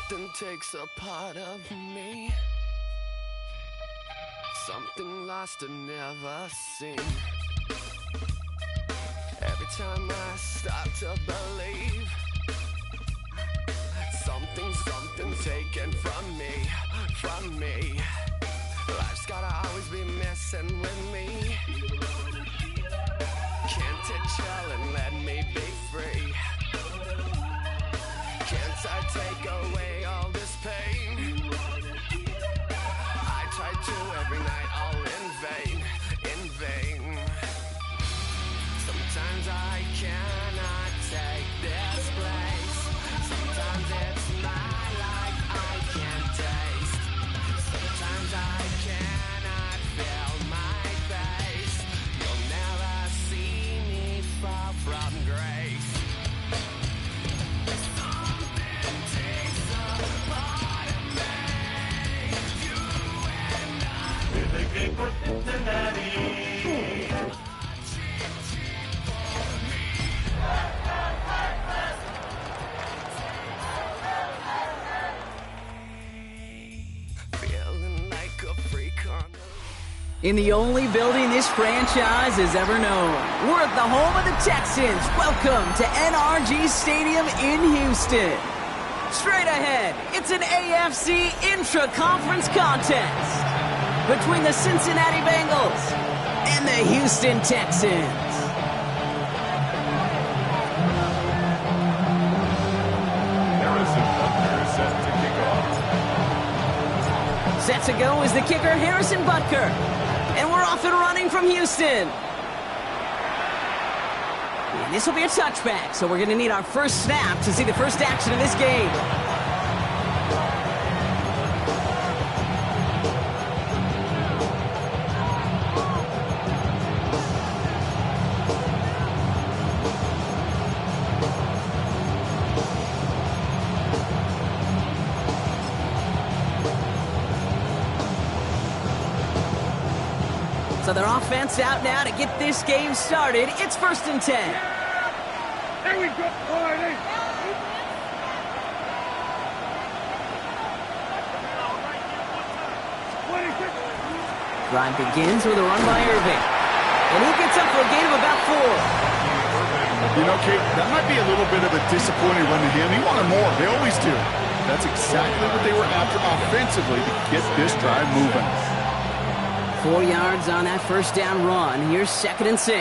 Something takes a part of me. Something lost and never seen. Every time I start to believe, something's taken from me. Life's gotta always be messing with me. Can't it chill and let me be free? Can't I take away all this pain? I try to every night, all in vain. Sometimes I cannot take this place. Sometimes it's my life I can't taste. Sometimes I cannot feel my face. You'll never see me fall from grace. In the only building this franchise has ever known, we're at the home of the Texans. Welcome to NRG Stadium in Houston. Straight ahead, it's an AFC intra-conference contest between the Cincinnati Bengals and the Houston Texans. Harrison Butker is set to kick off. Set to go is the kicker, Harrison Butker. And we're off and running from Houston. And this will be a touchback, so we're going to need our first snap to see the first action of this game. So their offense out now to get this game started. It's 1st and 10. There we go, Barney. Drive begins with a run by Irving. And he gets up for a gain of about 4. You know, Kate, that might be a little bit of a disappointing run to him. He wanted more. They always do. That's exactly what they were after offensively to get this drive moving. 4 yards on that first down run. Here's 2nd and 6.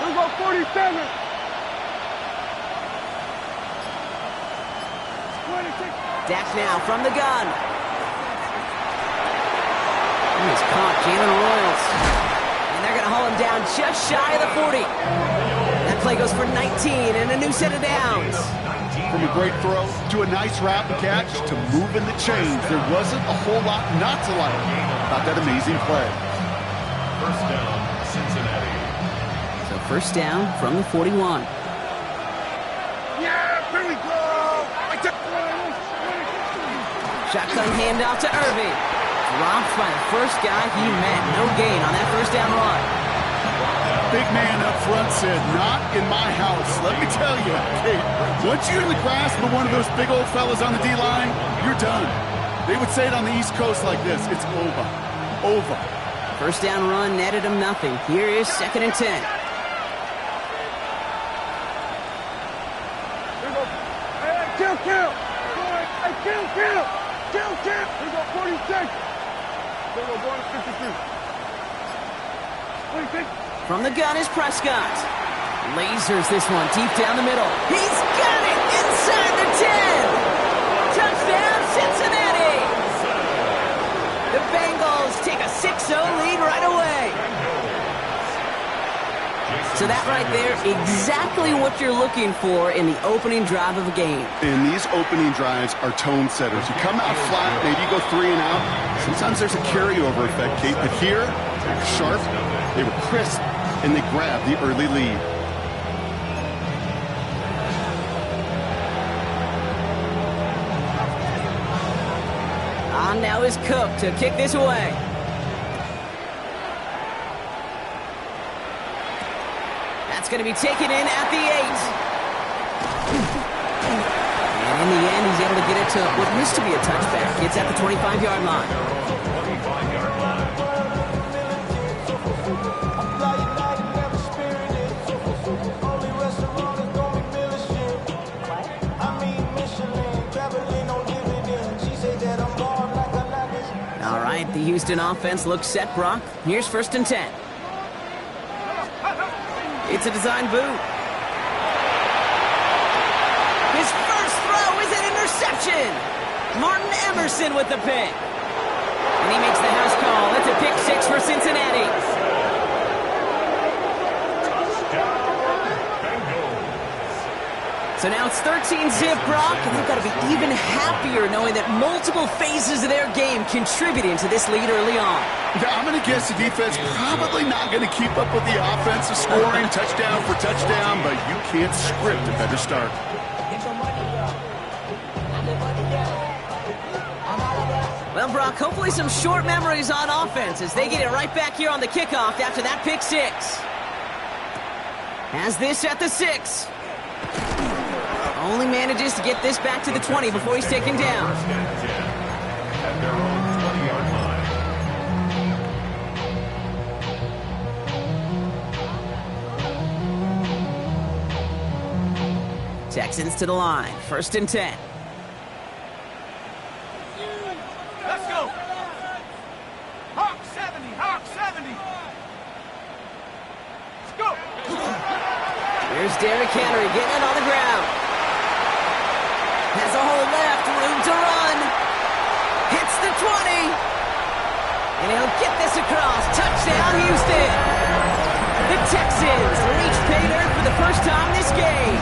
We'll go 47. 26. Dak now from the gun. He's caught Jalen Royals. And they're going to haul him down just shy of the 40. That play goes for 19 and a new set of downs. From a great throw to a nice route and catch to moving the chains, there wasn't a whole lot not to like about that amazing play. First down, Cincinnati. So first down from the 41. Yeah, here we go. Shotgun handoff to Irving. Dropped by the first guy he met. No gain on that first down run. Big man up front said, not in my house. Let me tell you, Kate, once you're in the grasp of one of those big old fellas on the D-line, you're done. They would say it on the East Coast like this, it's over. Over. First down run netted him nothing. Here is 2nd and 10. Kill. Hey, kill. We go 46. We go 53. 26. From the gun is Prescott. Lasers this one deep down the middle. He's got it inside the 10. Touchdown, Cincinnati. The Bengals take a 6-0 lead right away. So that right there, exactly what you're looking for in the opening drive of a game. And these opening drives are tone setters. You come out flat, maybe you go 3 and out. Sometimes there's a carryover effect, Kate. But here, sharp, they were crisp, and they grabbed the early lead. On now is Cook to kick this away. That's going to be taken in at the 8. And in the end, he's able to get it to what used to be a touchback. It's at the 25-yard line. 25-yard line. All right, the Houston offense looks set, Brock. Here's 1st and 10. It's a design boot. His first throw is an interception. Martin Emerson with the pick. And he makes the house call. That's a pick 6 for Cincinnati. So now it's 13-zip, Brock, and they've got to be even happier knowing that multiple phases of their game contributing to this lead early on. Yeah, I'm going to guess the defense probably not going to keep up with the offensive scoring touchdown for touchdown, but you can't script a better start. Well, Brock, hopefully some short memories on offense as they get it right back here on the kickoff after that pick 6. Has this at the 6. Only manages to get this back to the 20 before he's taken down. At their own 20-yard line. Texans to the line. 1st and 10. Let's go. Hawk 70, Hawk 70. Let's go. Here's Derrick Henry getting it on the ground. Has a hole left, room to run. Hits the 20. And he'll get this across. Touchdown, Houston. The Texans reach pay dirt for the first time this game.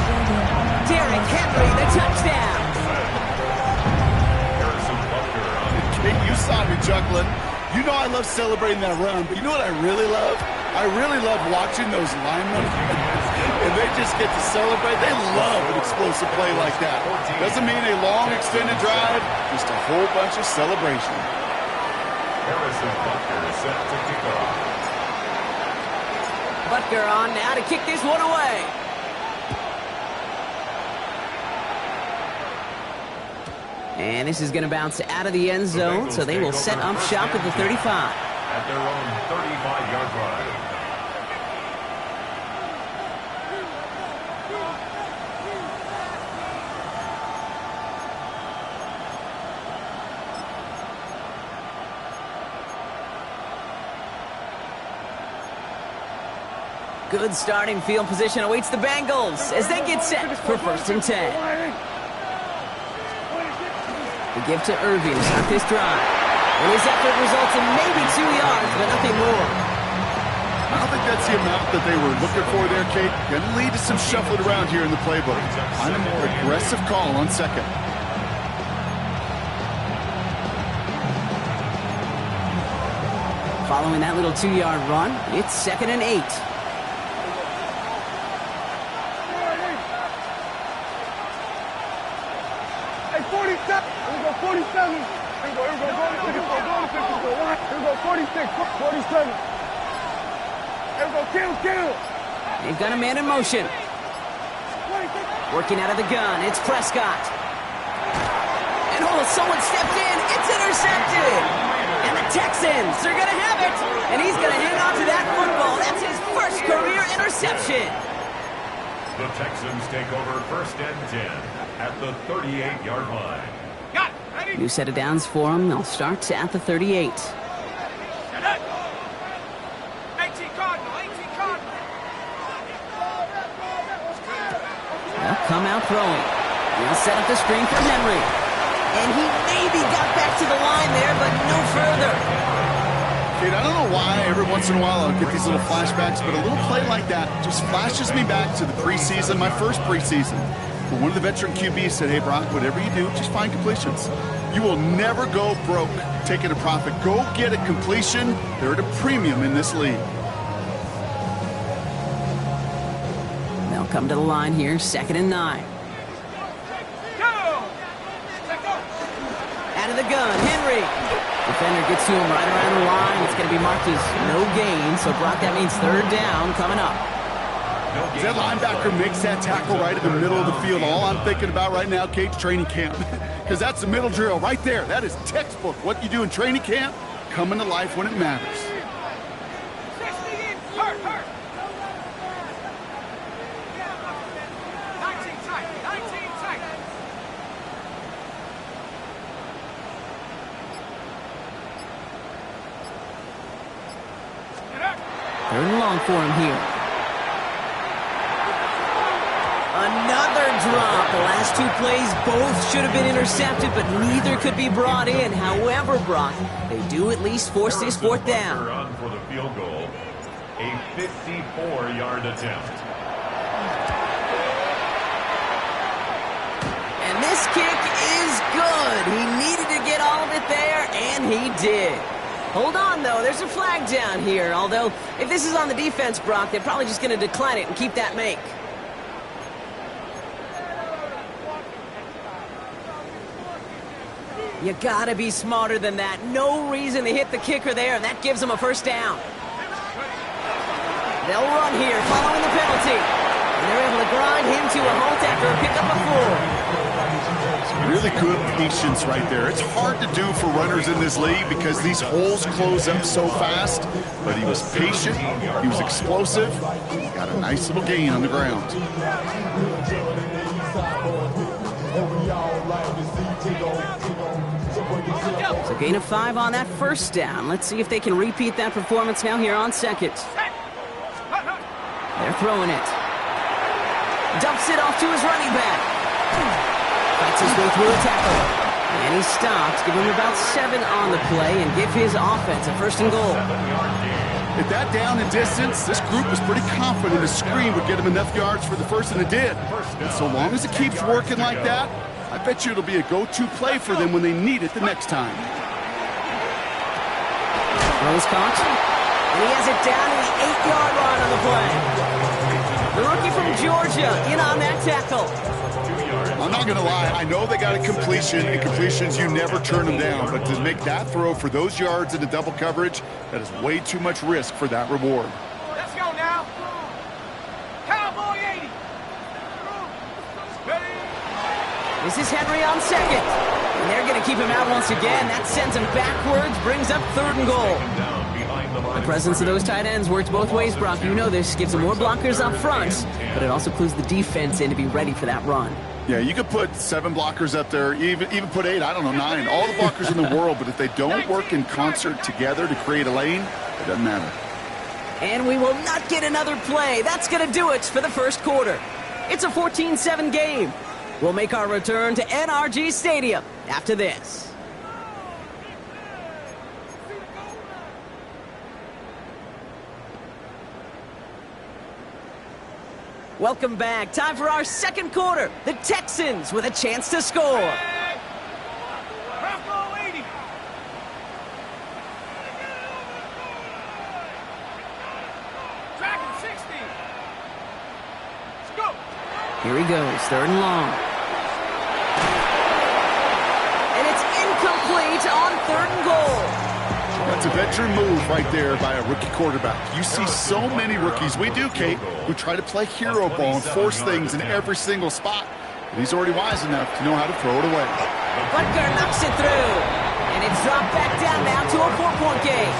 Derrick Henry, the touchdown. Hey, you saw me chuckling. You know I love celebrating that run, but you know what I really love? I really love watching those linemen. And they just get to celebrate. They love an explosive play like that. Doesn't mean a long extended drive, just a whole bunch of celebration. Harrison Butker is set to kick off. Butker on now to kick this one away. And this is going to bounce out of the end zone, so they will set up shop at the 35. At their own 35-yard line. Good starting field position awaits the Bengals as they get set for 1st and 10. The give to Irving to start this drive. And his effort results in maybe 2 yards, but nothing more. I don't think that's the amount that they were looking for there, Kate. Going to lead to some shuffling around here in the playbook. Find a more aggressive call on 2nd. Following that little 2-yard run, it's 2nd and 8. Hey, 47. Here we go, 47. Here we go, go to 54, go to 54. Here we go, 46, 47. Here we go, kill. They've got a man in motion. 26. Working out of the gun, it's Prescott. And someone stepped in, it's intercepted. And the Texans are going to have it. And he's going to hang on to that football. That's his first career interception. The Texans take over 1st and 10 at the 38-yard line. Got it. Ready? New set of downs for them. They'll start at the 38. 18 Cardinal. They'll come out throwing. He'll set up the screen for Henry. And he maybe got back to the line there, but no further. Kate, I don't know why every once in a while I'll get these little flashbacks, but a little play like that just flashes me back to the preseason, my first preseason. But one of the veteran QBs said, hey, Brock, whatever you do, just find completions. You will never go broke taking a profit. Go get a completion. They're at a premium in this league. They'll come to the line here, 2nd and 9. Out of the gun, Henry. Defender gets to him right around the line. It's going to be marked as no gain. So, Brock, that means 3rd down coming up. As that linebacker makes that tackle right in the middle of the field, all I'm thinking about right now, Kate's training camp. Because that's the middle drill right there. That is textbook. What you do in training camp, coming to life when it matters. Third and long for him here. Another drop. The last two plays both should have been intercepted, but neither could be brought in. However, Brock, they do at least force this fourth down. On for the field goal, a 54-yard attempt. And this kick is good. He needed to get all of it there, and he did. Hold on, though. There's a flag down here. Although, if this is on the defense, Brock, they're probably just going to decline it and keep that make. You got to be smarter than that. No reason to hit the kicker there, and that gives them a first down. They'll run here following the penalty. And they're able to grind him to a halt after a pickup of 4. Really good patience right there. It's hard to do for runners in this league because these holes close up so fast. But he was patient. He was explosive. He got a nice little gain on the ground. So gain of 5 on that first down. Let's see if they can repeat that performance now here on second. They're throwing it. Dumps it off to his running back. Fights his way through a tackle. And he stops. Give him about 7 on the play and give his offense a first and goal. At that down and distance, this group was pretty confident a screen would get him enough yards for the first, and it did. And so long as it keeps working like that, I bet you it'll be a go-to play for them when they need it the next time. Throws caught. And he has it down to the 8-yard line on the play. The rookie from Georgia in on that tackle. I'm not going to lie. I know they got a completion, and completions, you never turn them down. But to make that throw for those yards into double coverage, that is way too much risk for that reward. Let's go now. Cowboy 80. This is Henry on second. And they're going to keep him out once again. That sends him backwards, brings up 3rd and goal. The presence of those tight ends works both ways, Brock. You know this. Gives them more blockers up front, but it also clues the defense in to be ready for that run. Yeah, you could put 7 blockers up there, even put 8, I don't know, 9, all the blockers in the world, but if they don't work in concert together to create a lane, it doesn't matter. And we will not get another play. That's going to do it for the first quarter. It's a 14-7 game. We'll make our return to NRG Stadium after this. Welcome back. Time for our second quarter. The Texans with a chance to score. Bravo 80. Dragon 60. Let's go. Here he goes, 3rd and long. And it's incomplete on 3rd and goal. That's a veteran move right there by a rookie quarterback. You see so many rookies, we do, Kate, who try to play hero ball and force things in every single spot. But he's already wise enough to know how to throw it away. Butker knocks it through. And it's dropped back down now to a 4-point game.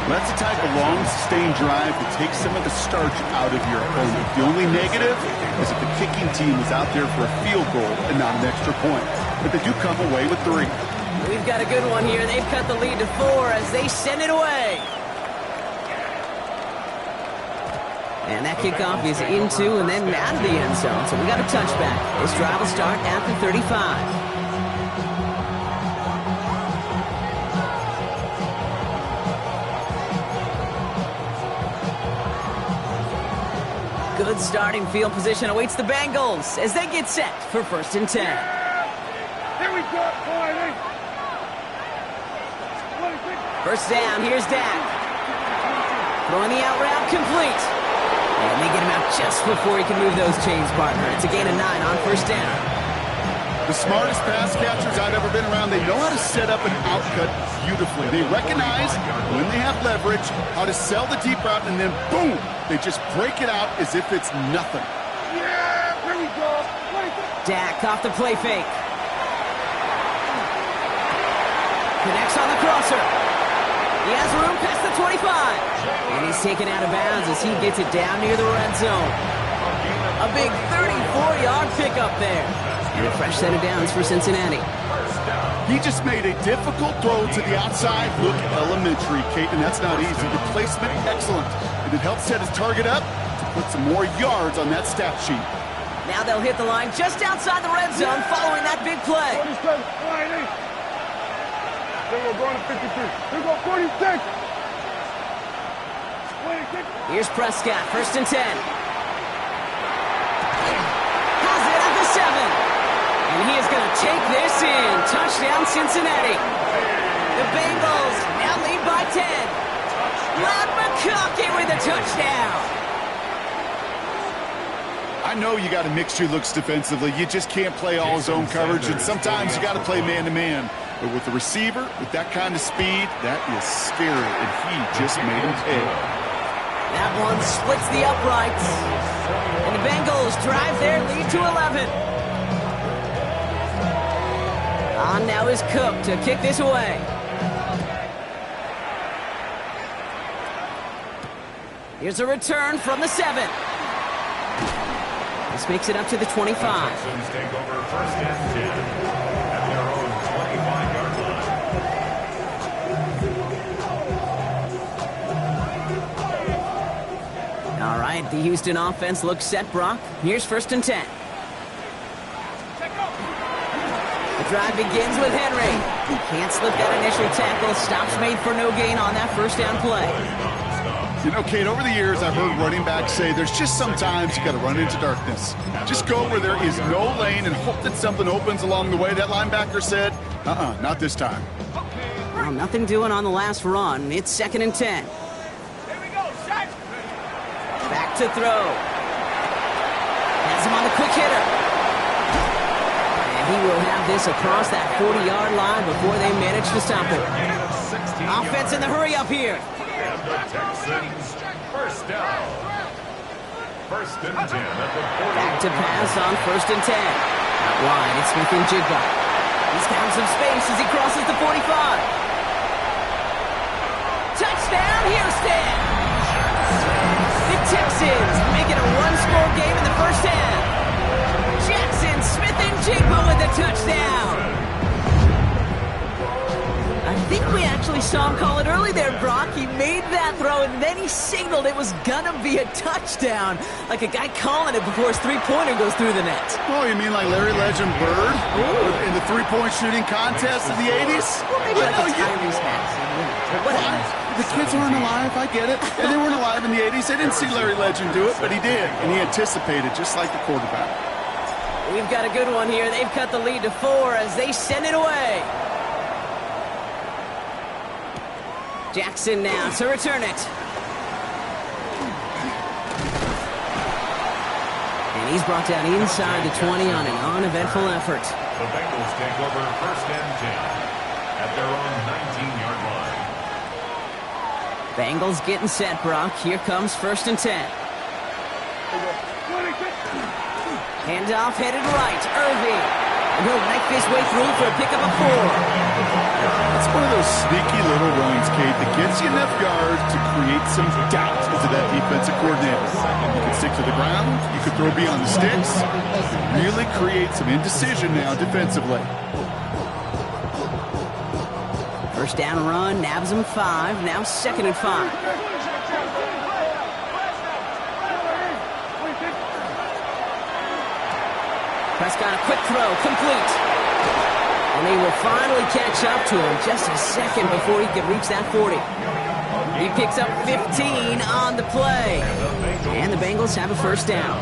That's the type of long, sustained drive that takes some of the starch out of your opponent. The only negative is if the kicking team was out there for a field goal and not an extra point. But they do come away with 3. We've got a good one here. They've cut the lead to 4 as they send it away. And that kickoff is into and then out of the end zone. So we got a touchback. This drive will start at the 35. Good starting field position awaits the Bengals as they get set for 1st and 10. Here we go, boy. First down, here's Dak. Throwing the out route complete. And they get him out just before he can move those chains, partner. It's a gain of 9 on 1st down. The smartest pass catchers I've ever been around. They know how to set up an outcut beautifully. They recognize when they have leverage, how to sell the deep route, and then boom, they just break it out as if it's nothing. Yeah, here we go. Dak off the play fake. Connects on the crosser. He has room past the 25. And he's taken out of bounds as he gets it down near the red zone. A big 34-yard pickup there. And a fresh set of downs for Cincinnati. He just made a difficult throw to the outside. Look elementary, Kate, and that's not easy. The placement, excellent. And it helps set his target up to put some more yards on that stat sheet. Now they'll hit the line just outside the red zone following that big play. 47, line 8. Then we're going to 53. Here we go, 46. 26. Here's Prescott, 1st and 10. Has it at the 7. And he is going to take this in. Touchdown, Cincinnati. The Bengals now lead by 10. Lad McConkey with a touchdown. I know you got to mix your looks defensively. You just can't play all zone coverage, and sometimes you got to play man-to-man. But with the receiver, with that kind of speed, that is scary, and he just made him pay. That one splits the uprights. And the Bengals drive their lead to 11. On now is Cook to kick this away. Here's a return from the 7. This makes it up to the 25. The Texans take over 1st and 10 at their own 25-yard line. All right, the Houston offense looks set, Brock. Here's 1st and 10. The drive begins with Henry. Can't slip that initial tackle. Stops made for no gain on that 1st down play. You know, Kate, over the years, I've heard running backs say there's just sometimes you got to run into darkness. Just go where there is no lane and hope that something opens along the way. That linebacker said, not this time. Well, nothing doing on the last run. It's 2nd and 10. Back to throw. Has him on the quick hitter. And he will have this across that 40-yard line before they manage to stop it. Offense in the hurry up here. And the Texans, 1st down. 1st and 10 at the 40. Back to pass on 1st and 10. Out wide, it's Smith and Jigba. He's got some space as he crosses the 45. Touchdown, Houston! The Texans make it a one-score game in the 1st half. Jackson, Smith and Jigba with a touchdown. I think we actually saw him call it early there, Brock. He made that throw, and then he signaled it was going to be a touchdown. Like a guy calling it before his three-pointer goes through the net. Oh, you mean like Larry Legend Bird in the three-point shooting contest in the 80s? Well, maybe like a Tyrese Maxey. The kids weren't alive, I get it. And they weren't alive in the 80s. They didn't see Larry Legend do it, but he did. And he anticipated, just like the quarterback. We've got a good one here. They've cut the lead to 4 as they send it away. Jackson now to return it. And he's brought down inside the 20 on an uneventful effort. The Bengals take over 1st and 10 at their own 19-yard line. Bengals getting set, Brock. Here comes 1st and 10. Handoff headed right. Irving. And he'll knife his way through for a pickup of 4. It's one of those sneaky little runs, Kate, that gets you enough yards to create some doubt into that defensive coordinator. You can stick to the ground. You can throw beyond the sticks. Really create some indecision now defensively. 1st down run, nabs him 5. Now 2nd and 5. Prescott, a quick throw, complete. And they will finally catch up to him just a second before he can reach that 40. He picks up 15 on the play. And the Bengals have a 1st down.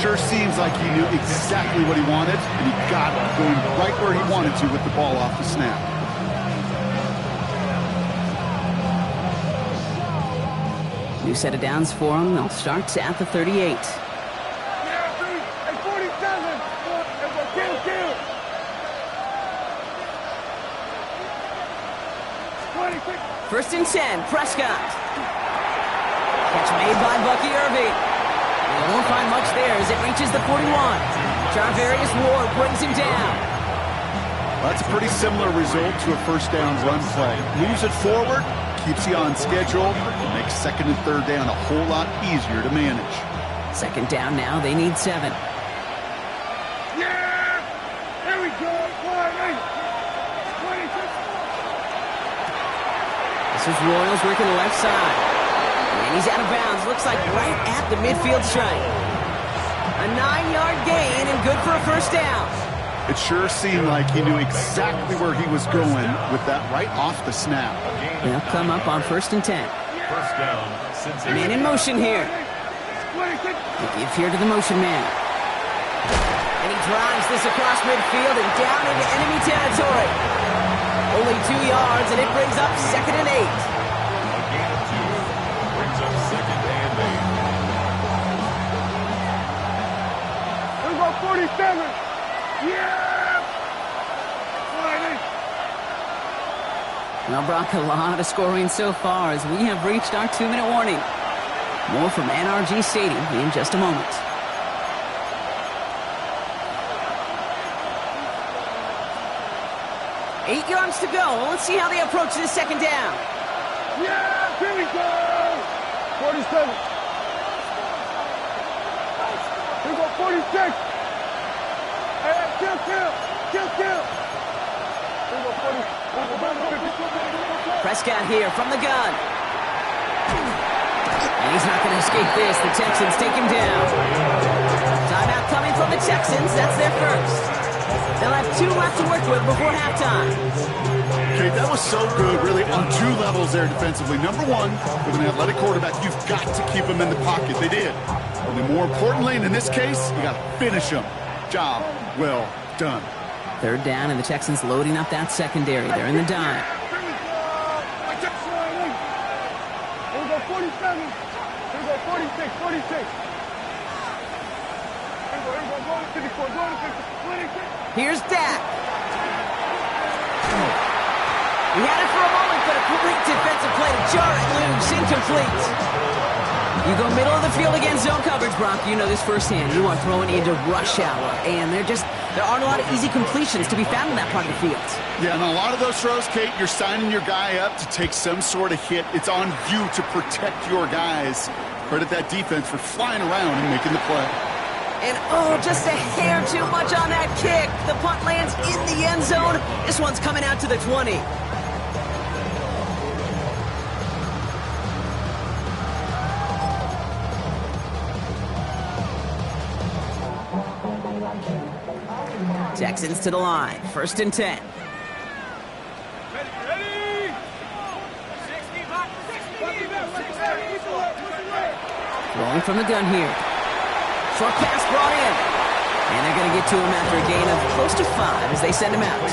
Sure seems like he knew exactly what he wanted, and he got it going right where he wanted to with the ball off the snap. New set of downs for him. They'll start at the 38. Yeah, 3, 47. Kill. first and 10. Prescott. Catch made by Bucky Irving. They won't find much there as it reaches the 41. Charvarius Ward brings him down. That's a pretty similar result to a first down run play. Moves it forward, keeps you on schedule, and makes second and third down a whole lot easier to manage. Second down now, they need 7. Yeah! Here we go. 26. This is Royals working the left side. And he's out of bounds. Looks like right at the midfield stripe. A 9-yard gain and good for a first down. It sure seemed like he knew exactly where he was going with that right off the snap. They'll come up on first and 10. First down, Cincinnati. Man in motion here. They give here to the motion man. And he drives this across midfield and down into enemy territory. Only 2 yards, and it brings up second and 8. A gain of 2 brings up second and 8. Here we go, 47. Yeah! Well, Brock, a lot of scoring so far as we have reached our 2-minute warning. More from NRG Stadium in just a moment. Eight yards to go. Let's see how they approach this second down. Yeah! Here we go! 47. Here we go, 46. Hey, kill. Here we go, 40. Prescott here from the gun. And he's not going to escape this. The Texans take him down. Timeout coming from the Texans. That's their first. They'll have 2 left to work with before halftime. Okay, that was so good, really, on 2 levels there defensively. Number one, with an athletic quarterback, you've got to keep him in the pocket. They did. Only more importantly, and in this case, you got to finish him. Job well done. Third down, and the Texans loading up that secondary. They're in the dime. Here we go, 47. Here we go, 46. Here we go, go to 54, go to 56. Here's Dak. He had it for a moment, but a great defensive play to jar it loose. Incomplete. You go middle of the field against zone coverage, Brock. You know this firsthand. You are throwing into rush hour, and there aren't a lot of easy completions to be found in that part of the field. Yeah, and a lot of those throws, Kate, you're signing your guy up to take some sort of hit. It's on you to protect your guys. Credit that defense for flying around and making the play. And, just a hair too much on that kick. The punt lands in the end zone. This one's coming out to the 20. Texans to the line. First and 10. Rolling from the gun here. Short pass brought in. And they're going to get to him after a gain of close to 5 as they send him out.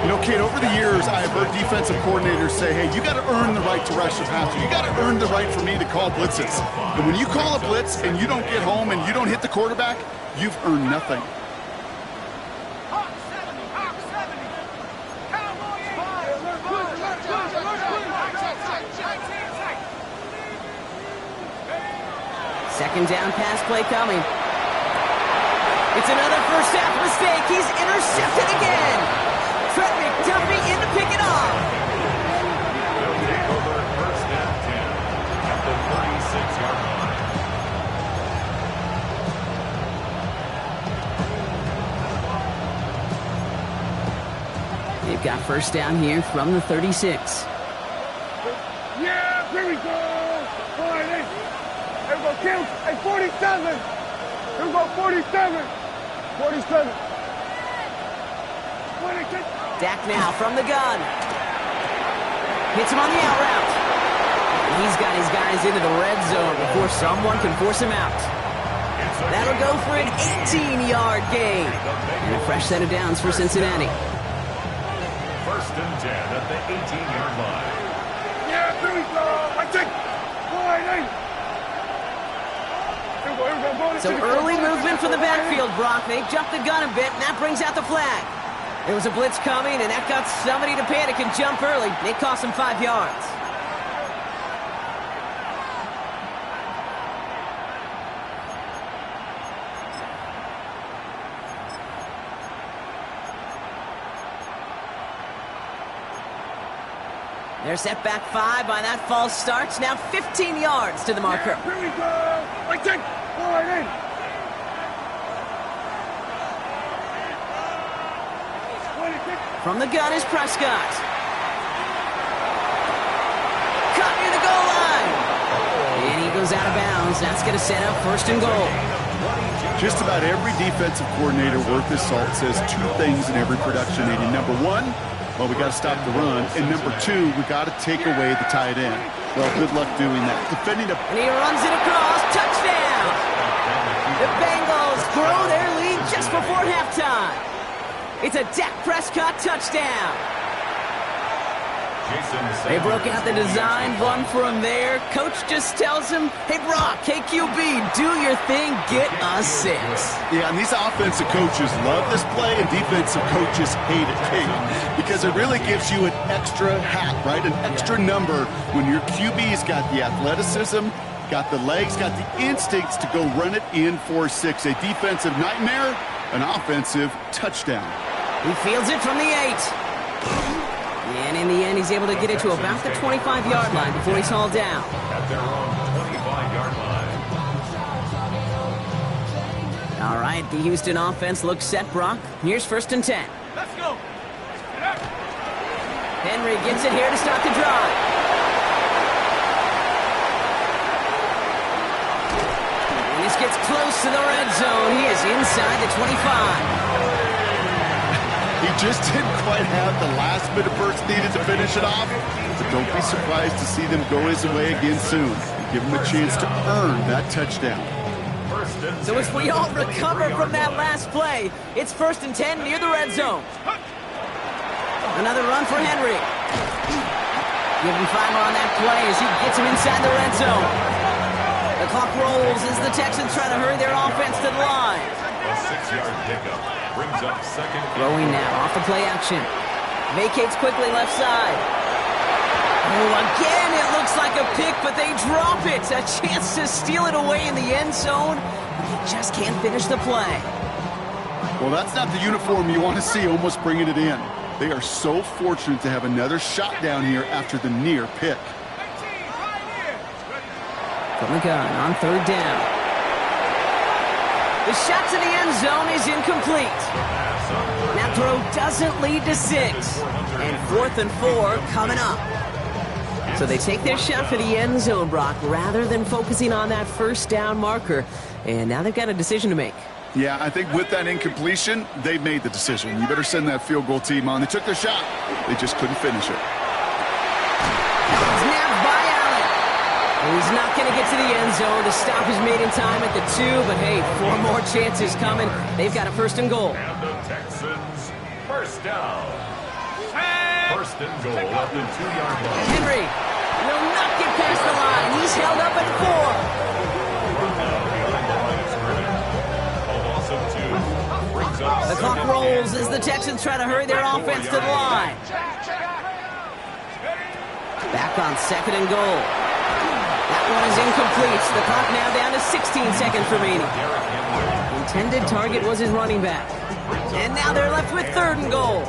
You know, Kate, over the years, I have heard defensive coordinators say, hey, you got to earn the right to rush the passer. You got to earn the right for me to call blitzes. And when you call a blitz and you don't get home and you don't hit the quarterback, you've earned nothing. Second down pass play coming. It's another first half mistake. He's intercepted again. Trent McDuffie in to pick it off. They'll take over first and 10 at the 36-yard line. They've got first down here from the 36. Yeah, here we go. 48. Here we go, kill. Hey, 47. Here we go, 47. 47. 26. Dak now from the gun. Hits him on the out route. He's got his guys into the red zone before someone can force him out. That'll go for an 18-yard gain. And a fresh set of downs for Cincinnati. First and 10 at the 18-yard line. Yeah, here we go. I take 48. So early movement from the backfield, Brock. They jumped the gun a bit, and that brings out the flag. There was a blitz coming, and that got somebody to panic and jump early. It cost him 5 yards. They're set back 5 by that false start. Now 15 yards to the marker. Here we go. Right there. Go right in. From the gun is Prescott. Caught near the goal line. And he goes out of bounds. That's going to set up 1st and goal. Just about every defensive coordinator worth his salt says 2 things in every production meeting. Number 1, well, we got to stop the run. And number 2, we got to take away the tight end. Well, good luck doing that. Defending a... And he runs it across. Touchdown! The Bengals grow their lead just before halftime. It's a Dak Prescott touchdown. They broke out the design, run for him there. Coach just tells him, hey, Brock, hey, QB, do your thing, get a 6. Yeah, and these offensive coaches love this play, and defensive coaches hate it, Kate, because it really gives you an extra hat, right, an extra number when your QB's got the athleticism, got the legs, got the instincts to go run it in for 6. A defensive nightmare, an offensive touchdown. He fields it from the 8. And in the end, he's able to get it to about the 25-yard line before he's hauled down. At their own 25-yard line. All right, the Houston offense looks set, Brock. Here's 1st and 10. Let's go. Henry gets it here to start the drive. And this gets close to the red zone. He is inside the 25. He just didn't quite have the last bit of burst needed to finish it off, but don't be surprised to see them go his way again soon. Give him a chance to earn that touchdown. So as we all recover from that last play, it's 1st and 10 near the red zone. Another run for Henry. Give him 5 more on that play as he gets him inside the red zone. The clock rolls as the Texans try to hurry their offense to the line. A 6-yard pickup brings up 2nd. Throwing now off the play action. Vacates quickly left side. Oh, again, it looks like a pick, but they drop it. A chance to steal it away in the end zone. They just can't finish the play. Well, that's not the uniform you want to see almost bringing it in. They are so fortunate to have another shot down here after the near pick. From the gun on 3rd down. The shot to the end zone is incomplete. That throw doesn't lead to 6. And 4th and 4 coming up. So they take their shot for the end zone, Brock, rather than focusing on that 1st down marker. And now they've got a decision to make. Yeah, I think with that incompletion, they made the decision. You better send that field goal team on. They took their shot. They just couldn't finish it. Snapped by Allen. He's not going to get to the end zone. The stop is made in time at the 2, but hey, 4 more chances coming. They've got a 1st and goal. And the Texans, 1st down. 1st and goal at the 2-yard line. Henry will not get past the line. He's held up at 4. The clock rolls as the Texans try to hurry their offense to the line. Back on 2nd and goal. That one is incomplete. The clock now down to 16 seconds remaining. Intended target was his running back. And now they're left with 3rd and goal.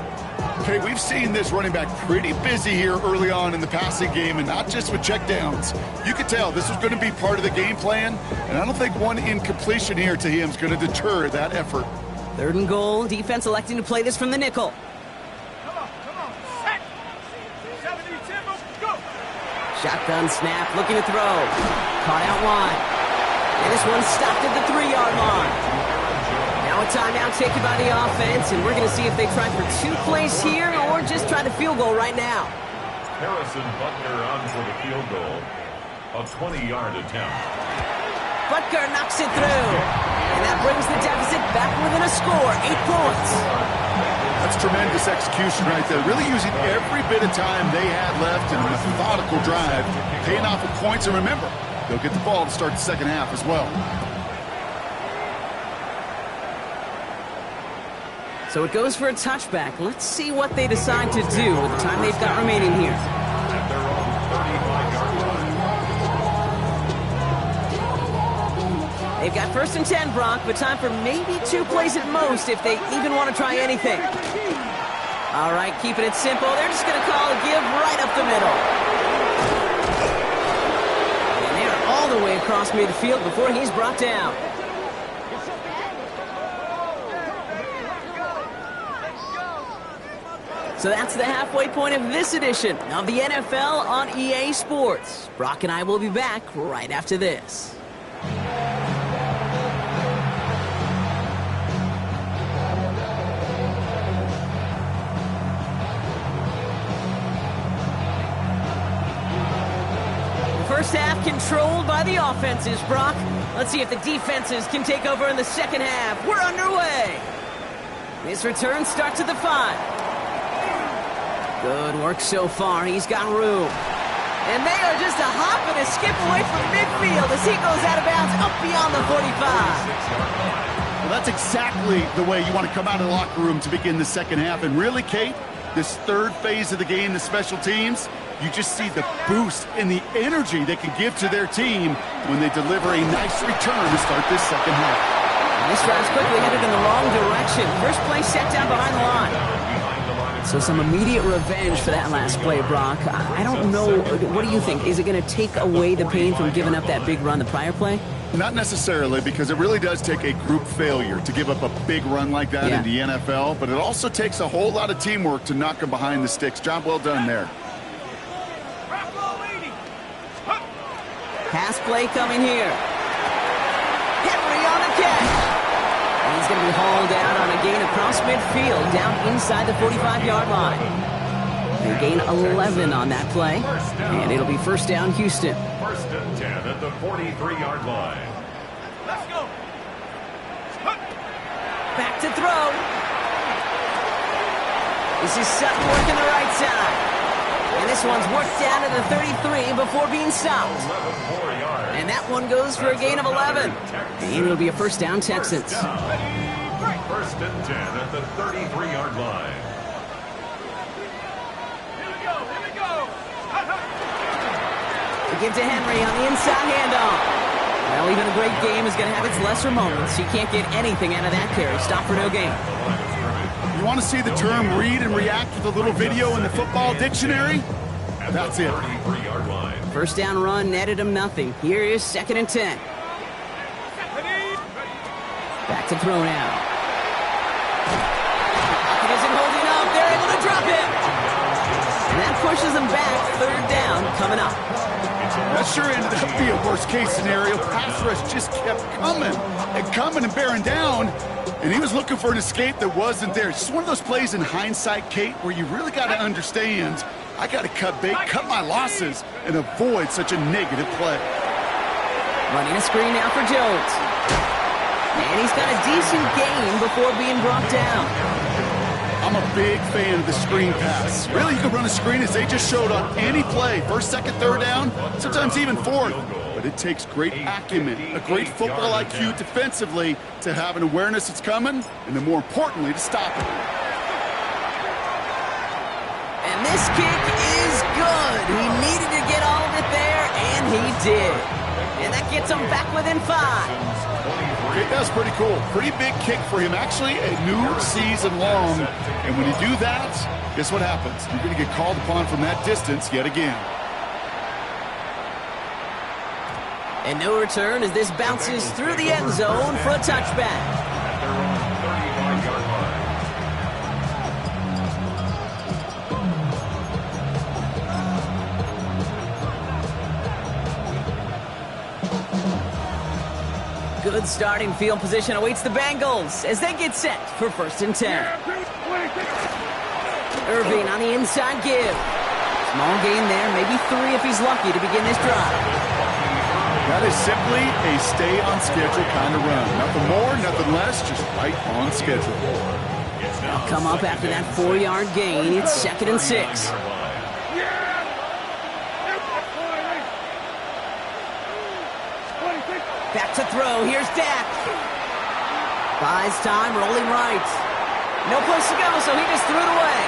Okay, we've seen this running back pretty busy here early on in the passing game, and not just with checkdowns. You could tell this was going to be part of the game plan, and I don't think one incompletion here to him is going to deter that effort. 3rd and goal. Defense electing to play this from the nickel. Come on. Set. 70, go. Shotgun snap, looking to throw. Caught out wide. And this one stopped at the 3-yard line. Now a timeout taken by the offense, and we're going to see if they try for 2 plays here or just try the field goal right now. Harrison Butker on for the field goal. A 20-yard attempt. Butker knocks it through. And that brings the deficit back within a score, 8 points. That's tremendous execution right there. Really using every bit of time they had left in a methodical drive, paying off with points. And remember, they'll get the ball to start the 2nd half as well. So it goes for a touchback. Let's see what they decide to do with the time they've got remaining here. At their own 35-yard line. They've got 1st and 10, Brock, but time for maybe 2 plays at most if they even want to try anything. All right, keeping it simple. They're just going to call a give right up the middle. And they're all the way across midfield before he's brought down. So that's the halfway point of this edition of the NFL on EA Sports. Brock and I will be back right after this. First half controlled by the offenses, Brock. Let's see if the defenses can take over in the second half. We're underway. This return starts at the 5. Good work so far. He's got room. And they are just a hop and a skip away from midfield as he goes out of bounds up beyond the 45. Well, that's exactly the way you want to come out of the locker room to begin the second half. And really, Kate, this third phase of the game, the special teams, you just see the boost and the energy they can give to their team when they deliver a nice return to start this second half. And this drive's quickly headed in the wrong direction. First play set down behind the line. So some immediate revenge for that last play, Brock. I don't know. What do you think? Is it going to take away the pain from giving up that big run the prior play? Not necessarily, because it really does take a group failure to give up a big run like that in the NFL, but it also takes a whole lot of teamwork to knock them behind the sticks. Job well done there. Pass play coming here. Henry on the catch. And he's going to be hauled down on a gain across midfield, down inside the 45-yard line. They gain 11 on that play, and it'll be first down Houston. 1st and 10 at the 43-yard line. Let's go. Back to throw. This is Sutton working the right side. And this one's worked down to the 33 before being stopped. And that one goes for a gain of 11. And it'll be a first down Texans. 1st and 10 at the 33-yard line. Here we go. They give to Henry on the inside handoff. Well, even a great game is going to have its lesser moments. You can't get anything out of that carry. Stop for no gain. You want to see the term read and react with a little video in the football dictionary? That's it. 33-yard line. First down run netted him nothing. Here is 2nd and 10. Back to throw now. He isn't holding up. They're able to drop him. And that pushes him back. 3rd down coming up. That sure ended up being a worst-case scenario. Pass rush just kept coming and bearing down. And he was looking for an escape that wasn't there. It's just one of those plays in hindsight, Kate, where you really got to understand, I got to cut bait, cut my losses, and avoid such a negative play. Running a screen now for Jones. And he's got a decent gain before being brought down. I'm a big fan of the screen pass. Really, you can run a screen as they just showed on any play. 1st, 2nd, 3rd down, sometimes even 4th. But it takes great acumen, a great football IQ defensively to have an awareness it's coming, and then more importantly, to stop it. And this kick is good. He needed to get all of it there, and he did. And that gets him back within 5. Okay, that's pretty cool. Pretty big kick for him. Actually, a new season long. And when you do that, guess what happens? You're going to get called upon from that distance yet again. And no return as this bounces through the end zone for a touchback. Good starting field position awaits the Bengals as they get set for 1st and 10. Irving on the inside give. Small gain there, maybe 3 if he's lucky to begin this drive. That is simply a stay-on-schedule kind of run. Nothing more, nothing less, just right on schedule. They'll come up after that 4-yard gain. It's 2nd and 6. Back to throw. Here's Dak. Buys time, rolling right. No place to go, so he just threw it away.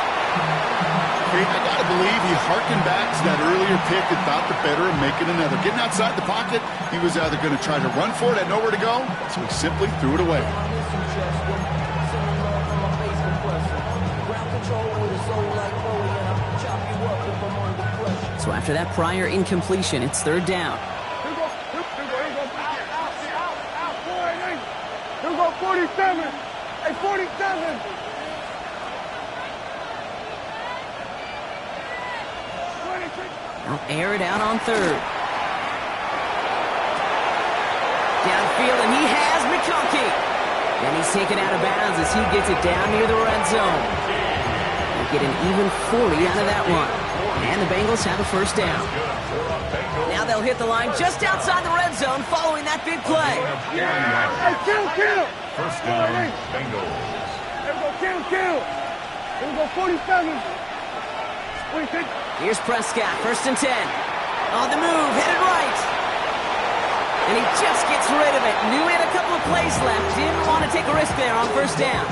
Okay, I got to believe he harkened back to that earlier pick and thought the better of making another. Getting outside the pocket, he was either going to try to run for it, had nowhere to go, so he simply threw it away. So after that prior incompletion, it's third down. Here we go, 47. Hey, 47. They'll air it out on third. Downfield, and he has McConkey. And he's taken out of bounds as he gets it down near the red zone. They'll get an even 40 out of that one. And the Bengals have a first down. Now they'll hit the line just outside the red zone following that big play. Hey, kill. First down, Bengals. Here we go, kill. Here we go, 47. 26. Here's Prescott, first and 10. On the move, headed right. And he just gets rid of it. Knew he had a couple of plays left. Didn't want to take a risk there on first down.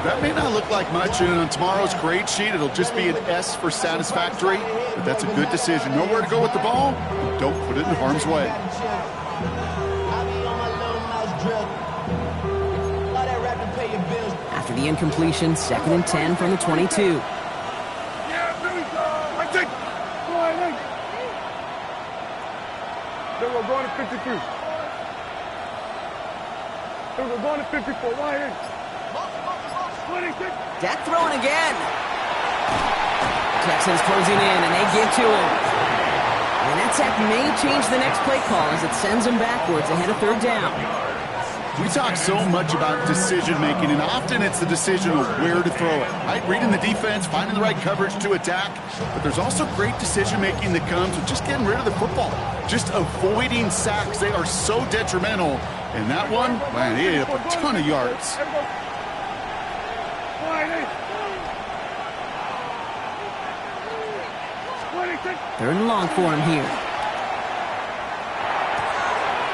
That may not look like much, and on tomorrow's grade sheet, it'll just be an S for satisfactory, but that's a good decision. Nowhere to go with the ball, don't put it in harm's way. After the incompletion, second and 10 from the 22. Then we're going to 53. Then we're going to 54. Why in? 26. Dak throwing again. Texans closing in, and they give to him. And that sack may change the next play call as it sends them backwards ahead of third down. We talk so much about decision-making, and often it's the decision of where to throw it. Right? Reading the defense, finding the right coverage to attack. But there's also great decision-making that comes with just getting rid of the football. Just avoiding sacks. They are so detrimental. And that one, man, he ate up a ton of yards. Third and long for him here.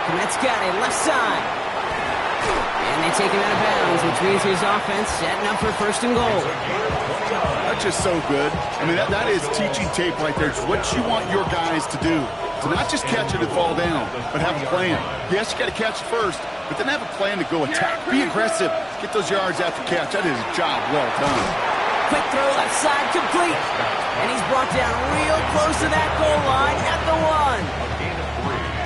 Komet's got it, left side. And they take him out of bounds, which means his offense setting up for first and goal. That's just so good. I mean, that is teaching tape right there. It's what you want your guys to do. To not just catch it and fall down, but have a plan. Yes, you got to catch it first, but then have a plan to go attack. Be aggressive. Get those yards after catch. That is a job well done. Quick throw left side, complete. And he's brought down real close to that goal line at the 1.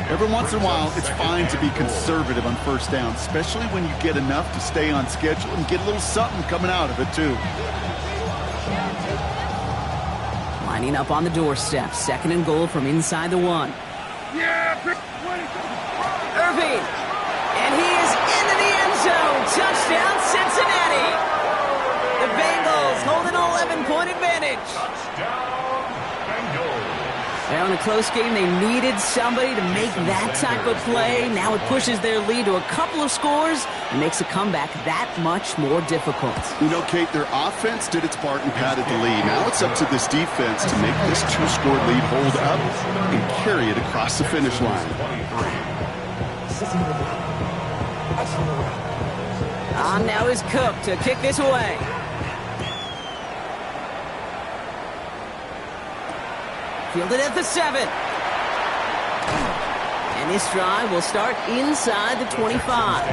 Every once in a while, it's fine to be conservative on first down, especially when you get enough to stay on schedule and get a little something coming out of it, too. Lining up on the doorstep, second and goal from inside the 1. Irving, and he is into the end zone. Touchdown, Cincinnati. The Bengals hold an 11-point advantage. Now in a close game, they needed somebody to make that type of play. Now it pushes their lead to a couple of scores and makes a comeback that much more difficult. You know, Kate, their offense did its part and padded the lead. Now it's up to this defense to make this two-score lead hold up and carry it across the finish line. On now is Cook to kick this away. Fielded at the 7. And this drive will start inside the 25.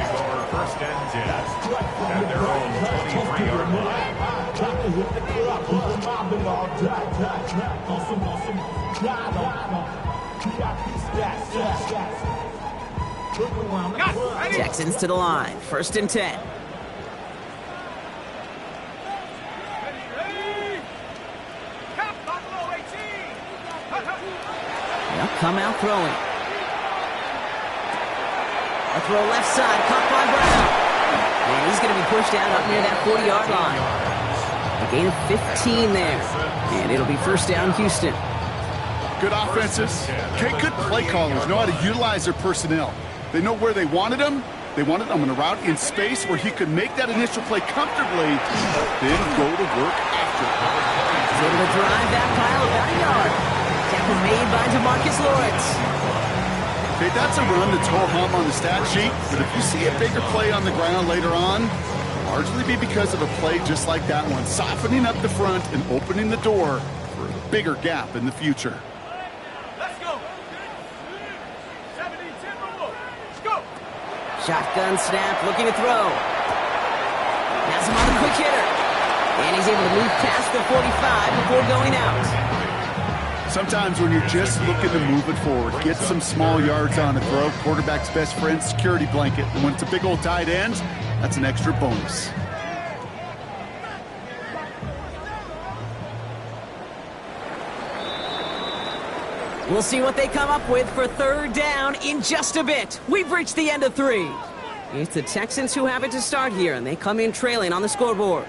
First and 10 at their own 23-yard line. Texans to the line. First and 10. They'll come out throwing. A throw left side, caught by Brown. And he's going to be pushed out up near that 40-yard line. A gain of 15 there. And it'll be first down, Houston. Good offenses. Okay, good play callers know how to utilize their personnel. They know where they wanted them. They wanted them on a route in space where he could make that initial play comfortably, then go to work after. He's able to drive that pile about a yard. Tackle made by DeMarcus Lawrence. Okay, that's a run that's ho-hum on the stat sheet, but if you see a bigger play on the ground later on, largely be because of a play just like that one, softening up the front and opening the door for a bigger gap in the future. Let's go. 17-10 rule. Let's go. Shotgun snap, looking to throw. Has him on the quick hitter. And he's able to move past the 45 before going out. Sometimes when you're just looking to move it forward, get some small yards on a throw, quarterback's best friend, security blanket. And when it's a big old tight end, that's an extra bonus. We'll see what they come up with for third down in just a bit. We've reached the end of 3. It's the Texans who have it to start here, and they come in trailing on the scoreboard.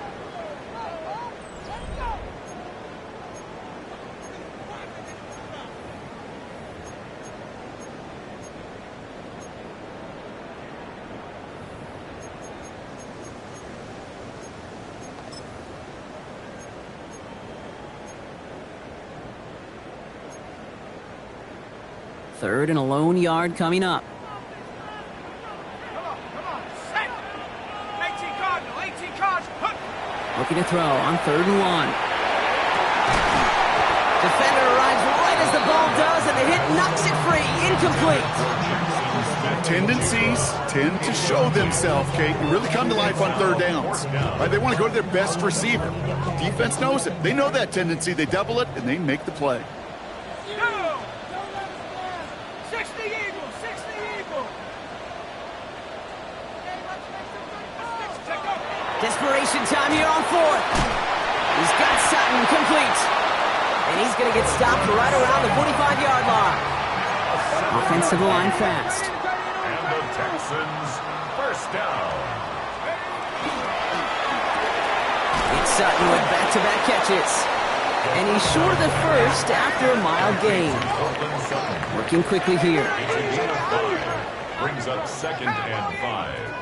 Third and a lone yard coming up. Come on. Set. 18 Cardinal. 18 Cardinal. Looking to throw on 3rd and 1. Defender arrives right as the ball does, and the hit knocks it free. Incomplete. Tendencies tend to show themselves, Kate, and really come to life on third downs. Right? They want to go to their best receiver. Defense knows it. They know that tendency. They double it, and they make the play. Desperation time here on 4th. He's got Sutton complete. And he's going to get stopped right around the 45-yard line. Offensive line fast. And the Texans first down. It's Sutton with back-to-back catches. And he's short of the first after a mild gain. Working quickly here. Brings up 2nd and 5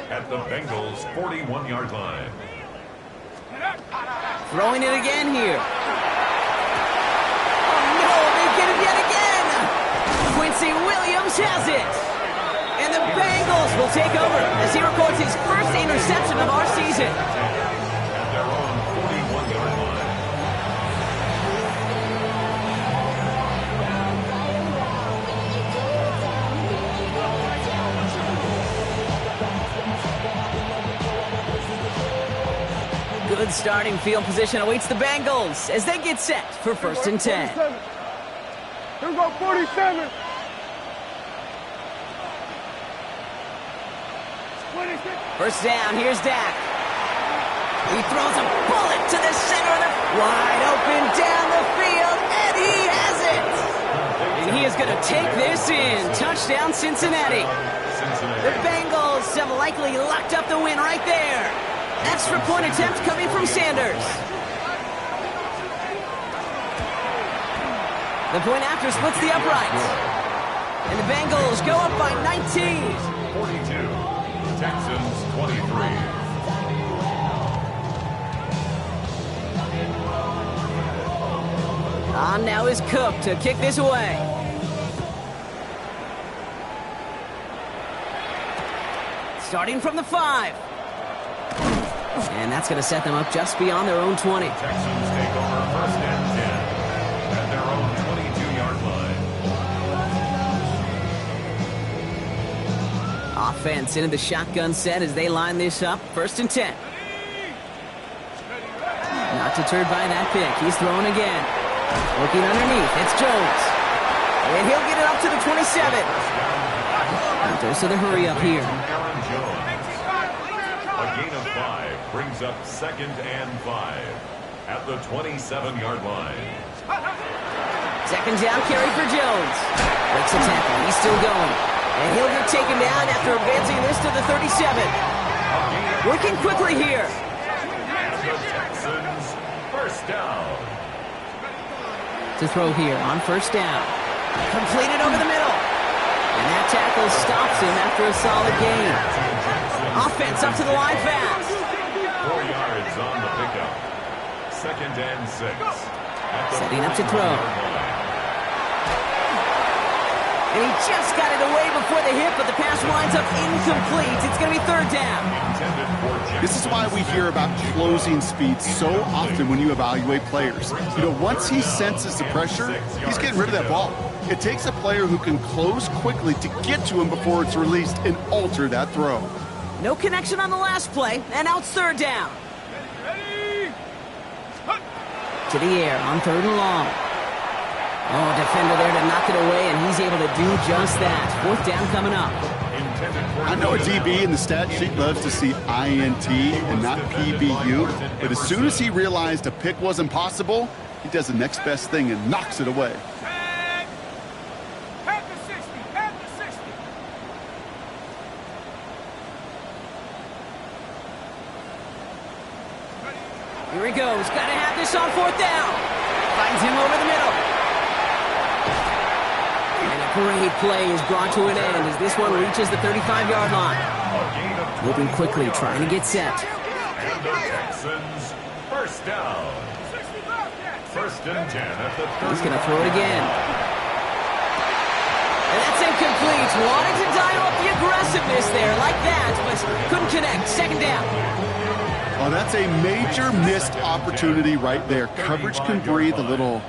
at the Bengals' 41-yard line. Throwing it again here. Oh no, they get it yet again! Quincy Williams has it! And the Bengals will take over as he records his first interception of our season. At their own 41-yard line. Good starting field position awaits the Bengals as they get set for 1st and 10. Here we go, 47. 26. First down, here's Dak. He throws a bullet to the center of the wide open down the field, and he has it. And he is going to take this in. Touchdown, Cincinnati. The Bengals have likely locked up the win right there. Extra point attempt coming from Sanders. The point after splits the uprights. And the Bengals go up by 19. 42. Texans 23. On now is Cook to kick this away. Starting from the 5. And that's going to set them up just beyond their own 20. Texans take over 1st and 10 at their own 22-yard line. Offense into the shotgun set as they line this up. 1st and 10. Not deterred by that pick. He's throwing again. Looking underneath. It's Jones. And he'll get it up to the 27. There's to the hurry up here. Aaron Jones. A gain of 5 brings up 2nd and 5 at the 27-yard line. 2nd down carry for Jones. Breaks a tackle. He's still going. And he'll get taken down after advancing this to the 37. Working quickly here. And the Texans first down. To throw here on 1st down. Completed over the middle. And that tackle stops him after a solid gain. Offense up to the line fast. 4 yards on the pickup. 2nd and 6. Setting up to throw. And he just got it away before the hit, but the pass winds up incomplete. It's going to be third down. This is why we hear about closing speed so often when you evaluate players. You know, once he senses the pressure, he's getting rid of that ball. It takes a player who can close quickly to get to him before it's released and alter that throw. No connection on the last play, and out third down. To the air on third and long. Oh, defender there to knock it away, and he's able to do just that. Fourth down coming up. I know a DB in the stat sheet loves to see INT and not PBU, but as soon as he realized a pick wasn't possible, he does the next best thing and knocks it away. Here he goes. Got to have this on fourth down. Finds him over the middle. And a great play is brought to an end as this one reaches the 35-yard line. Moving quickly, trying to get set. And the Texans, first down. First and 10 at the 30. He's going to throw it again. And that's incomplete. Wanted to dial up the aggressiveness there like that, but couldn't connect. Second down. Oh, that's a major missed opportunity right there. Coverage can breathe a little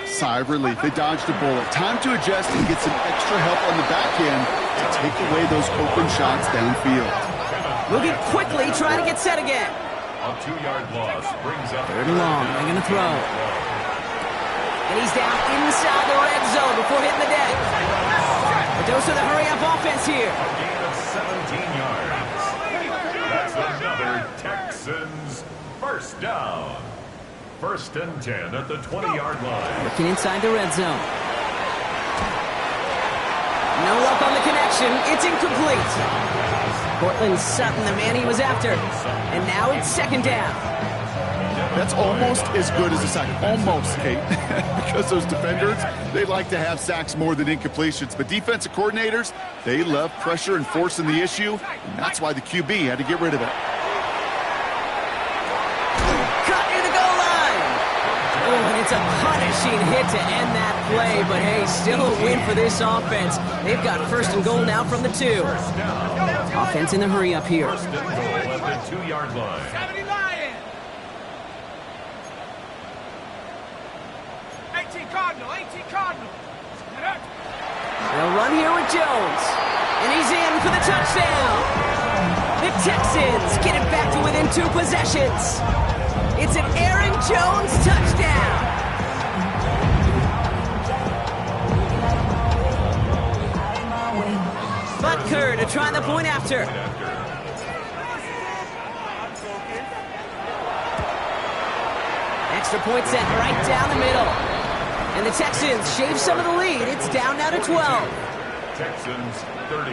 sigh of relief. They dodged a bullet. Time to adjust and get some extra help on the back end to take away those open shots downfield. Moving quickly, trying to get set again. A 2-yard loss brings up Third and long. They're going to throw. And he's down inside the red zone before hitting the deck. A dose of the hurry-up offense here. a gain of 17 yards. That's another Texans first down. First and 10 at the 20-yard line. Looking inside the red zone. No luck on the connection. It's incomplete. Cortland Sutton, the man he was after. And now it's second down. That's almost as good as a sack. Almost, Kate. Because those defenders, they like to have sacks more than incompletions. But defensive coordinators, they love pressure and forcing the issue. And that's why the QB had to get rid of it. Cut near the goal line. Oh, and it's a punishing hit to end that play. But hey, still a win for this offense. They've got first and goal now from the 2. Offense in the hurry up here. First and goal at the 2-yard line. 70 Lions. 18 Cardinal, 18 Cardinal. They'll run here with Jones. And he's in for the touchdown. The Texans get it back to within 2 possessions. It's an Aaron Jones touchdown. Butker to try the point after. Extra point set right down the middle. And the Texans shave some of the lead. It's down now to 12. Texans 30.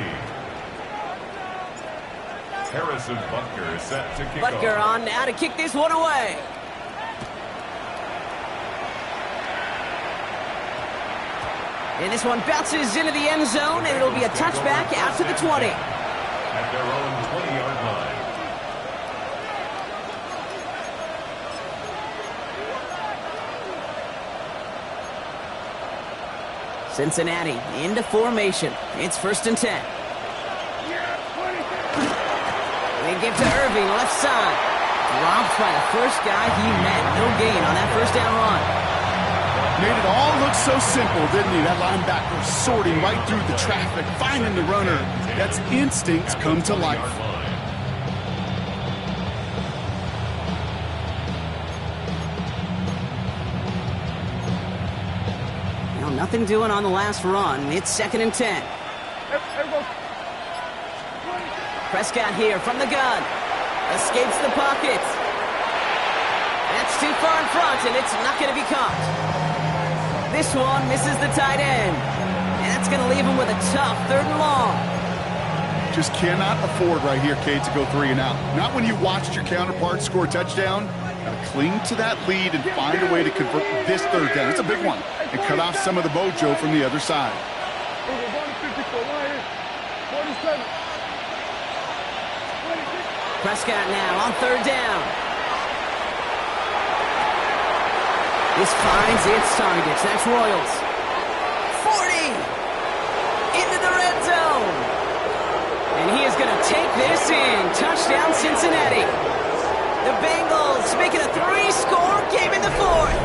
Harrison Butker set to kick Butker off. on now to kick this one away. And this one bounces into the end zone, and it'll be a touchback out to the 20. At their own 20-yard line. Cincinnati into formation. It's first and 10. They give to Irving, left side. Dropped by the first guy he met. No gain on that first down run. Made it all look so simple, didn't he? That linebacker sorting right through the traffic, finding the runner. That's instincts come to life. Well, nothing doing on the last run. It's second and 10. Prescott here from the gun. Escapes the pocket. That's too far in front, and it's not going to be caught. This one misses the tight end. And that's going to leave him with a tough third and long. Just cannot afford right here, Kate, to go 3 and out. Not when you watched your counterpart score a touchdown. Got to cling to that lead and find a way to convert this third down. It's a big one. And cut off some of the mojo from the other side. Prescott now on third down. This finds its targets. That's Royals. 40. this in. Touchdown, Cincinnati. The Bengals making a 3-score game in the fourth.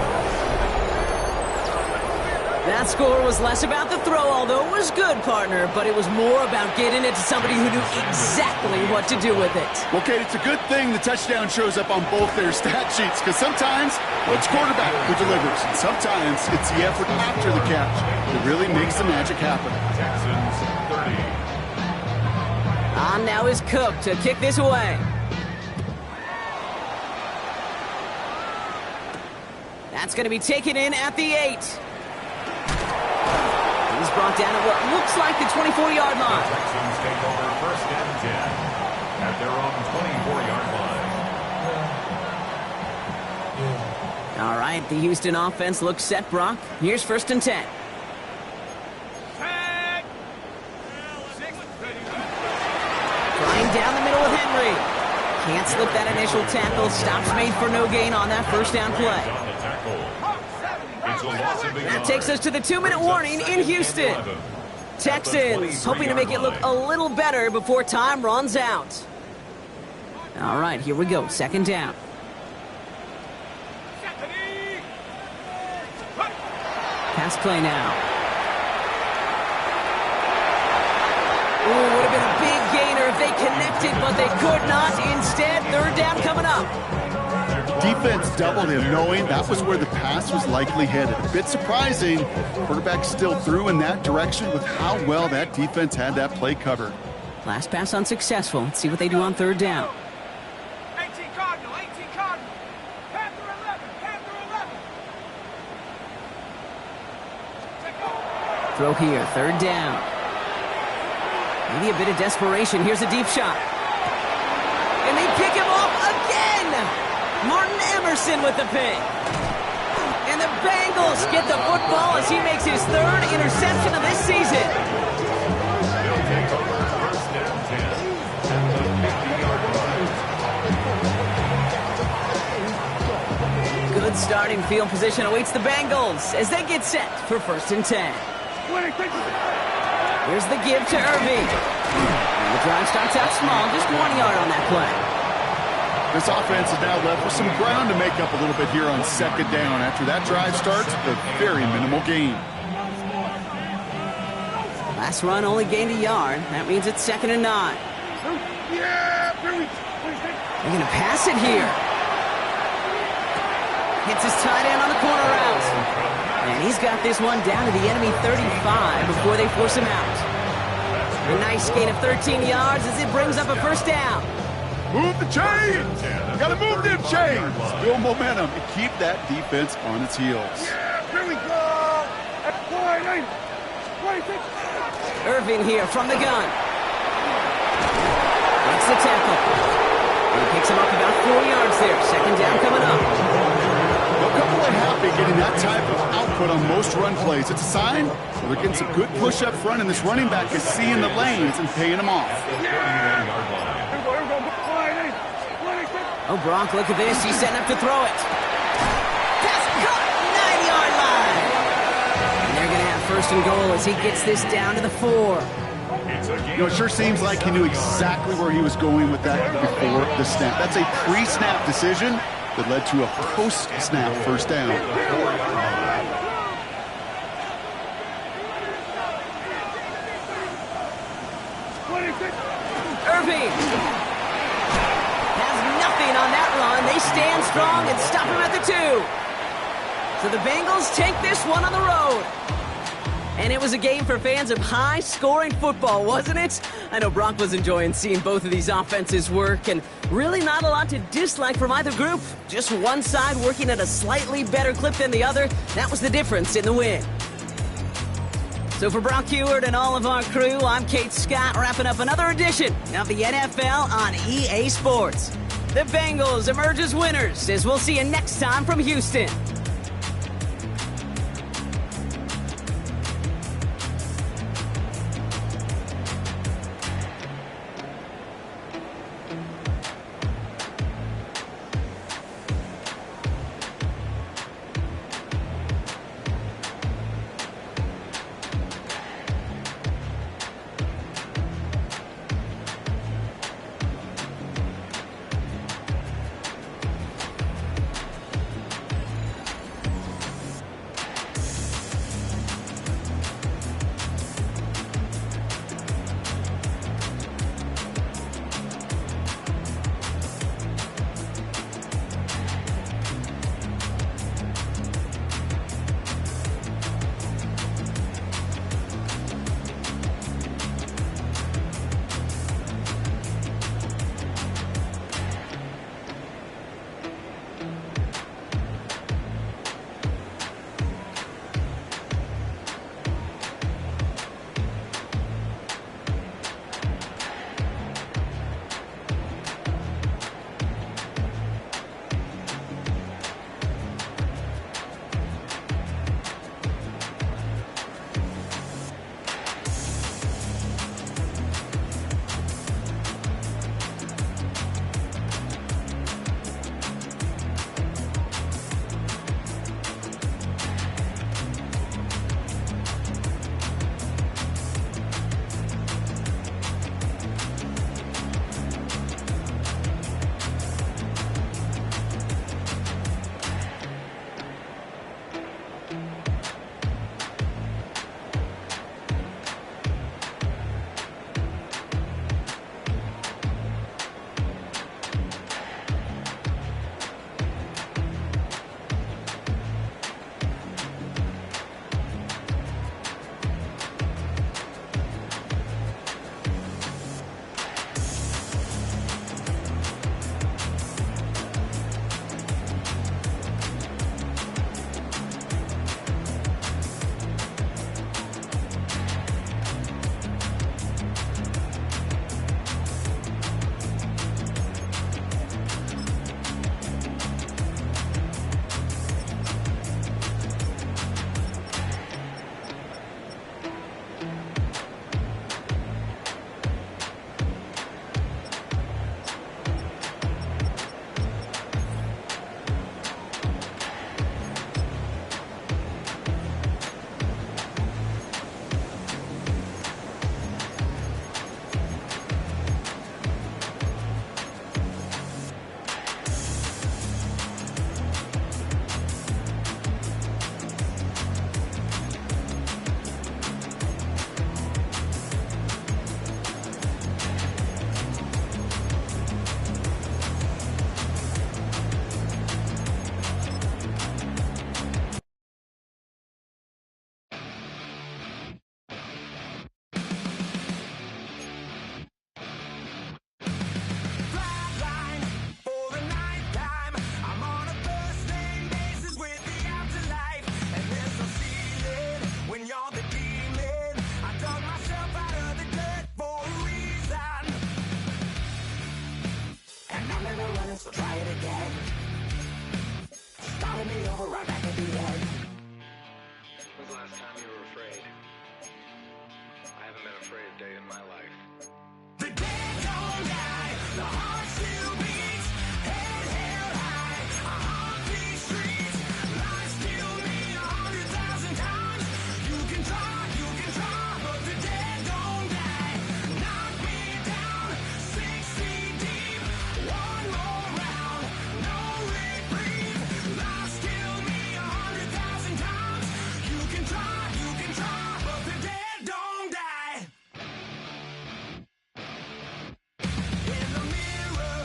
That score was less about the throw, although it was good, partner, but it was more about getting it to somebody who knew exactly what to do with it. Well, Kate, it's a good thing the touchdown shows up on both their stat sheets, because sometimes it's quarterback who delivers, and sometimes it's the effort after the catch that really makes the magic happen. Texans 30. On now is Cook to kick this away. That's going to be taken in at the 8. He's brought down at what looks like the 24-yard line. The Texans take over 1st and 10 at their own 24-yard line. All right, the Houston offense looks set, Brock. Here's 1st and 10. Flying down the middle with Henry. Can't slip that initial tackle. Stops made for no gain on that first down play. That takes us to the 2-minute warning in Houston. Texans hoping to make it look a little better before time runs out. All right, here we go. 2nd down. Pass play now. Ooh, would have been a big gainer if they connected, but they could not. Instead, 3rd down coming up. Defense doubled him, knowing that was where the pass was likely headed. A bit surprising. Quarterback still threw in that direction with how well that defense had that play covered. Last pass unsuccessful. Let's see what they do on 3rd down. 18 Cardinal, 18 Cardinal. Panther 11, Panther 11. Throw here, 3rd down. Maybe a bit of desperation. Here's a deep shot. And they pick him off again! Martin Emerson with the pick. And the Bengals get the football as he makes his 3rd interception of this season. They'll take over 1st and 10 at the 50-yard line. Good starting field position awaits the Bengals as they get set for 1st and 10. Here's the give to Irving. And the drive starts out small, just 1 yard on that play. This offense is now left with some ground to make up a little bit here on 2nd down. After that drive starts, a very minimal gain. Last run only gained a yard. That means it's 2nd and 9. They're going to pass it here. Hits his tight end on the corner route. And he's got this one down to the enemy 35 before they force him out. A nice gain of 13 yards as it brings up a 1st down. Move the chains! Gotta move them chains! Build momentum and keep that defense on its heels. Here we go. At 26. Irving here from the gun. Makes the tackle. And he picks him up about 4 yards there. 2nd down coming up. They'll come away happy getting that type of output on most run plays. It's a sign they're getting some good push up front, and this running back is seeing the lanes and paying them off. Oh, Brock, look at this. He's setting up to throw it. Pass caught, 9-yard line. And they're going to have 1st and goal as he gets this down to the 4. You know, it sure seems like he knew exactly where he was going with that before the snap. That's a pre-snap decision that led to a post-snap 1st down. Irving has nothing on that run. They stand strong and stop him at the 2. So the Bengals take this one on the road. And it was a game for fans of high-scoring football, wasn't it? I know Brock was enjoying seeing both of these offenses work, and really not a lot to dislike from either group. Just one side working at a slightly better clip than the other. That was the difference in the win. So for Brock Heward and all of our crew, I'm Kate Scott, wrapping up another edition of the NFL on EA Sports. The Bengals emerge as winners, as we'll see you next time from Houston. afraid day in my life. The dead don't die, the heart still beats, head held high, I haunt these streets, lies kill me 100,000 times, you can try, but the dead don't die, knock me down, 6 feet deep, one more round, no reprieve, lies kill me 100,000 times, you can try, but the dead don't die. In the mirror,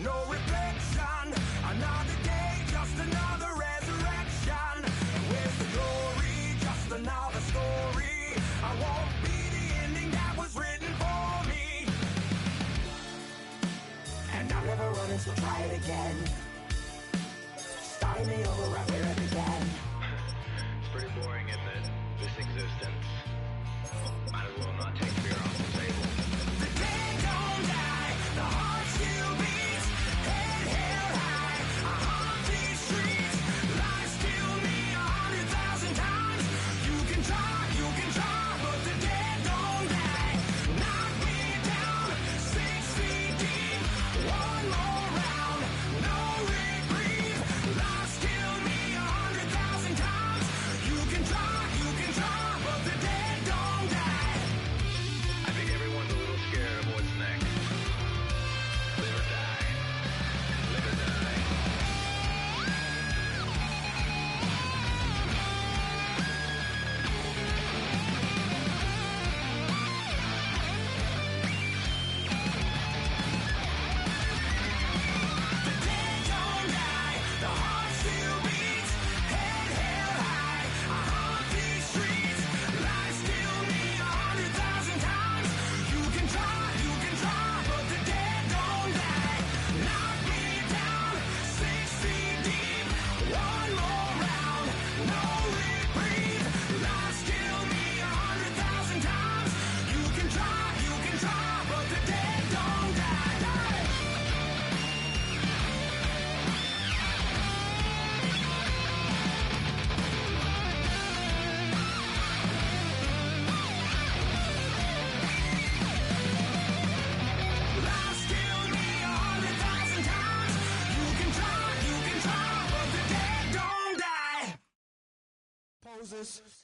no reflection. Another day, just another resurrection. Where's the glory? Just another story. I won't be the ending that was written for me. And I'm never running, so try it again. Starting me over right where it began. It's pretty boring, isn't it? This existence. Might as well not take fear off the table. The dead don't die, the heart still beats, head held high, I haunt these streets, lies kill me 100,000 times, you can try, but the dead don't die, knock me down, 6 feet deep, one more round, no reprieve, lies kill me 100,000 times, you can try, but the dead don't die. I think everyone's a little scared of what's next. Live or die. Live or die. The dead don't die, the heart still beats, head held high, I haunt these streets, lies kill me 100,000 times, you can try, but the dead don't die, knock me down, 6 feet deep, one more round, no reprieve, lies kill me 100,000 times, you can try, but the dead don't die. Lies kill me 100,000 times. You can try, but the dead don't die. Poses.